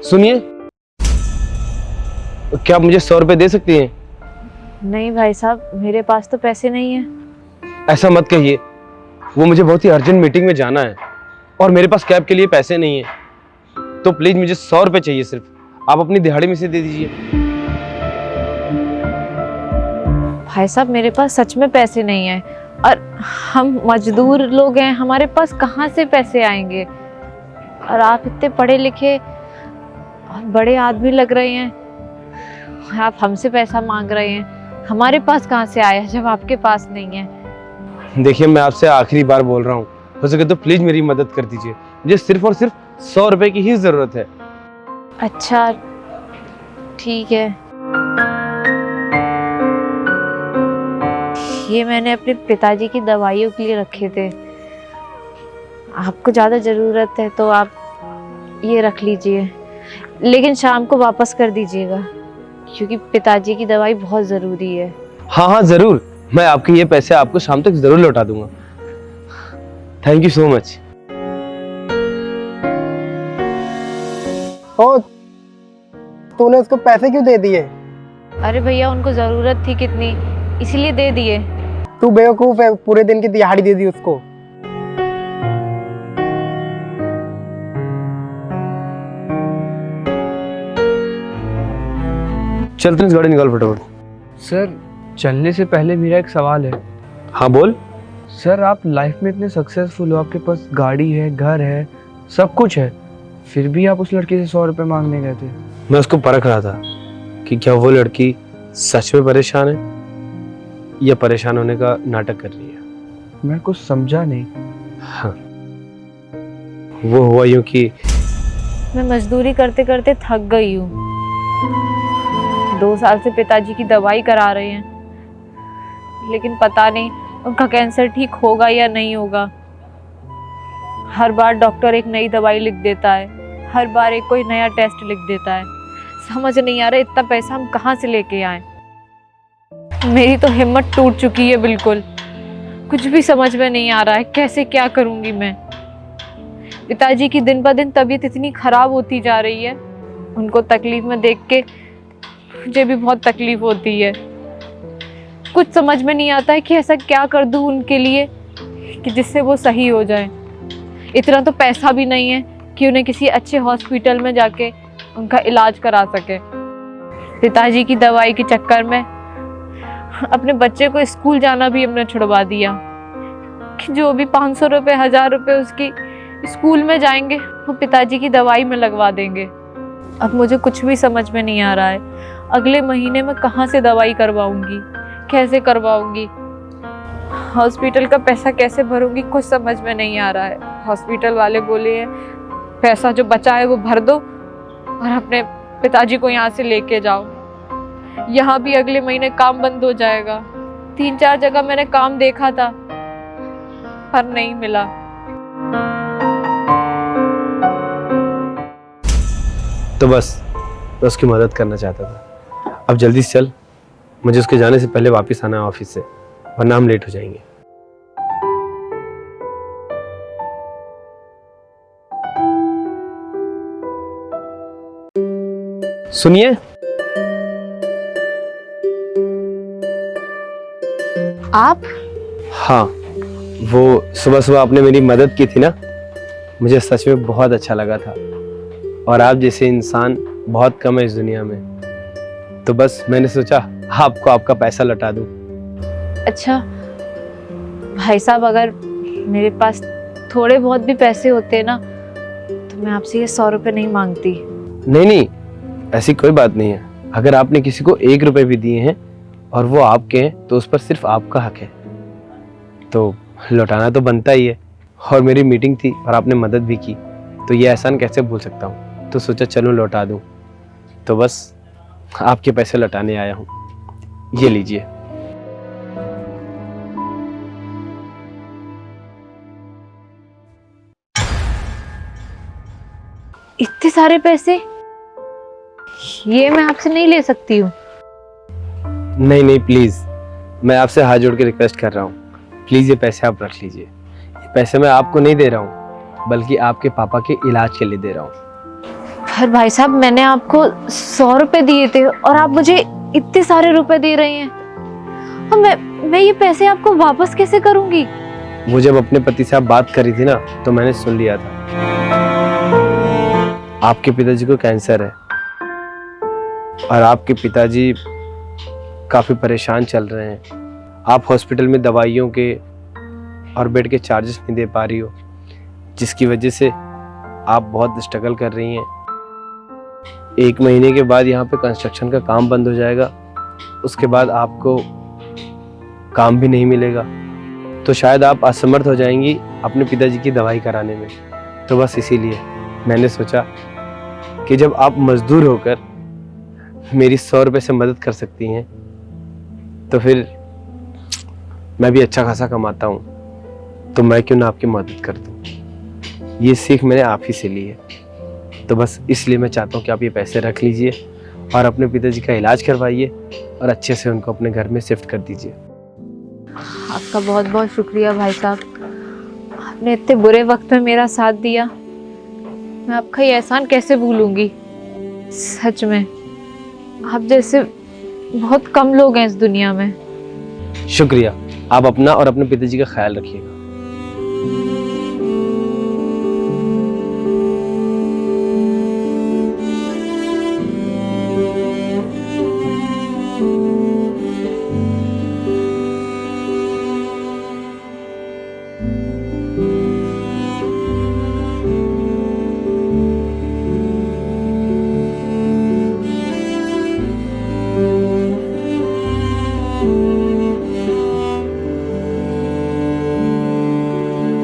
सुनिए, क्या आप मुझे 100 रुपए दे सकती हैं? नहीं भाई साहब, मेरे पास तो पैसे नहीं है। ऐसा मत कहिए, वो मुझे बहुत ही अर्जेंट मीटिंग में जाना है और मेरे पास कैब के लिए पैसे नहीं है। तो प्लीज मुझे 100 रुपए चाहिए सिर्फ, आप अपनी दिहाड़ी में से दे दीजिए। भाई साहब, मेरे पास सच में पैसे नहीं है और हम मजदूर लोग हैं, हमारे पास कहाँ से पैसे आएंगे? और आप इतने पढ़े लिखे और बड़े आदमी लग रहे हैं, आप हमसे पैसा मांग रहे हैं। हमारे पास कहाँ से आया जब आपके पास नहीं है? देखिए, मैं आपसे आखिरी बार बोल रहा हूँ, हो सके तो प्लीज मेरी मदद कर दीजिए। मुझे सिर्फ और सिर्फ 100 रुपए की ही जरूरत है। अच्छा ठीक है, ये मैंने अपने पिताजी की दवाइयों के लिए रखे थे। आपको ज़्यादा ज़रूरत है तो आप ये रख लीजिए, लेकिन शाम को वापस कर दीजिएगा क्योंकि पिताजी की दवाई बहुत ज़रूरी है। हाँ हाँ जरूर, मैं आपके ये पैसे आपको शाम तक जरूर लौटा दूंगा। Thank you so much. ओ, तूने उसको पैसे क्यों दे दिए? अरे भैया, उनको ज़रूरत थी कितनी, इसलिए दे दिए। तू बेवकूफ है, पूरे दिन की दिहाड़ी दे दी उसको। चल तू इस गाड़ी निकाल फटाफट। सर, चलने से पहले मेरा एक सवाल है। हाँ बोल। सर, आप लाइफ में इतने सक्सेसफुल हो, आपके पास गाड़ी है, घर है, सब कुछ है, फिर भी आप उस लड़की से 100 रुपये मांगने गए थे। मैं उसको परख रहा था कि क्या वो लड़की सच में परेशान है या परेशान होने का नाटक कर रही है। मैं कुछ समझा नहीं। हाँ, वो हुआ यूं कि मैं मजदूरी करते करते थक गई हूँ। 2 साल से पिताजी की दवाई करा रहे हैं, लेकिन पता नहीं उनका कैंसर ठीक होगा या नहीं होगा। हर बार डॉक्टर एक नई दवाई लिख देता है, हर बार एक कोई नया टेस्ट लिख देता है। समझ नहीं आ रहा इतना पैसा हम कहाँ से लेके आए। मेरी तो हिम्मत टूट चुकी है बिल्कुल। कुछ भी समझ में नहीं आ रहा है, कैसे क्या करूँगी मैं। पिताजी की दिन ब दिन तबीयत इतनी खराब होती जा रही है, उनको तकलीफ में देख के मुझे भी बहुत तकलीफ होती है। कुछ समझ में नहीं आता है कि ऐसा क्या कर दूं उनके लिए कि जिससे वो सही हो जाए। इतना तो पैसा भी नहीं है कि उन्हें किसी अच्छे हॉस्पिटल में जाके उनका इलाज करा सके। पिताजी की दवाई के चक्कर में अपने बच्चे को स्कूल जाना भी हमने छुड़वा दिया कि जो भी 500 रुपये 1000 रुपये उसकी स्कूल में जाएंगे वो पिताजी की दवाई में लगवा देंगे। अब मुझे कुछ भी समझ में नहीं आ रहा है, अगले महीने में कहाँ से दवाई करवाऊंगी, कैसे करवाऊंगी, हॉस्पिटल का पैसा कैसे भरूंगी, कुछ समझ में नहीं आ रहा है। हॉस्पिटल वाले बोले हैं पैसा जो बचा है वो भर दो और अपने पिताजी को यहाँ से लेके जाओ। यहाँ भी अगले महीने काम बंद हो जाएगा। 3-4 जगह मैंने काम देखा था पर नहीं मिला। तो बस मैं उसकी मदद करना चाहता था। अब जल्दी से चल, मुझे उसके जाने से पहले वापस आना है ऑफिस से, वरना हम लेट हो जाएंगे। सुनिए, आप? हाँ, वो सुबह सुबह आपने मेरी मदद की थी ना, मुझे सच में बहुत अच्छा लगा था। और आप जैसे इंसान बहुत कम है इस दुनिया में, तो बस मैंने सोचा आपको आपका पैसा लौटा दूं। अच्छा भाई साहब, अगर मेरे पास थोड़े बहुत भी पैसे होते ना तो मैं आपसे ये 100 रुपये नहीं मांगती। नहीं नहीं, ऐसी कोई बात नहीं है। अगर आपने किसी को 1 रुपए भी दिए हैं और वो आपके हैं तो उस पर सिर्फ आपका हक है, तो लौटाना तो बनता ही है। और मेरी मीटिंग थी और आपने मदद भी की, तो ये एहसान कैसे भूल सकता हूँ। तो सोचा चलो लौटा दूँ, तो बस आपके पैसे लौटाने आया हूँ। ये लीजिए। इतने सारे पैसे ये मैं आपसे नहीं ले सकती हूँ। नहीं नहीं प्लीज, मैं आपसे हाथ जोड़ के रिक्वेस्ट कर रहा हूँ, प्लीज ये पैसे आप रख लीजिए। ये पैसे मैं आपको नहीं दे रहा हूँ, बल्कि आपके पापा के इलाज के लिए दे रहा हूँ। पर भाई साहब मैंने आपको 100 रुपए दिए थे और आप मुझे इतने सारे रुपए दे रहे हैं। अब मैं ये पैसे आपको वापस कैसे करूंगी? वो जब अपने पति से आप बात करी थी ना, तो मैंने सुन लिया था। आपके पिताजी को कैंसर है और आपके पिताजी काफी परेशान चल रहे हैं। आप हॉस्पिटल में दवाइयों के और बेड के चार्जेस नहीं दे पा रही हो, जिसकी वजह से आप बहुत स्ट्रगल कर रही हैं। 1 महीने के बाद यहाँ पे कंस्ट्रक्शन का काम बंद हो जाएगा, उसके बाद आपको काम भी नहीं मिलेगा, तो शायद आप असमर्थ हो जाएंगी अपने पिताजी की दवाई कराने में। तो बस इसीलिए मैंने सोचा कि जब आप मजदूर होकर मेरी 100 रुपये से मदद कर सकती हैं, तो फिर मैं भी अच्छा खासा कमाता हूँ, तो मैं क्यों ना आपकी मदद कर दूँ। ये सीख मैंने आप ही से ली है। तो बस इसलिए मैं चाहता हूँ कि आप ये पैसे रख लीजिए और अपने पिताजी का इलाज करवाइए और अच्छे से उनको अपने घर में शिफ्ट कर दीजिए। आपका बहुत बहुत शुक्रिया भाई साहब, आपने इतने बुरे वक्त में मेरा साथ दिया। मैं आपका ये एहसान कैसे भूलूंगी। सच में आप जैसे बहुत कम लोग हैं इस दुनिया में। शुक्रिया। आप अपना और अपने पिताजी का ख्याल रखिएगा।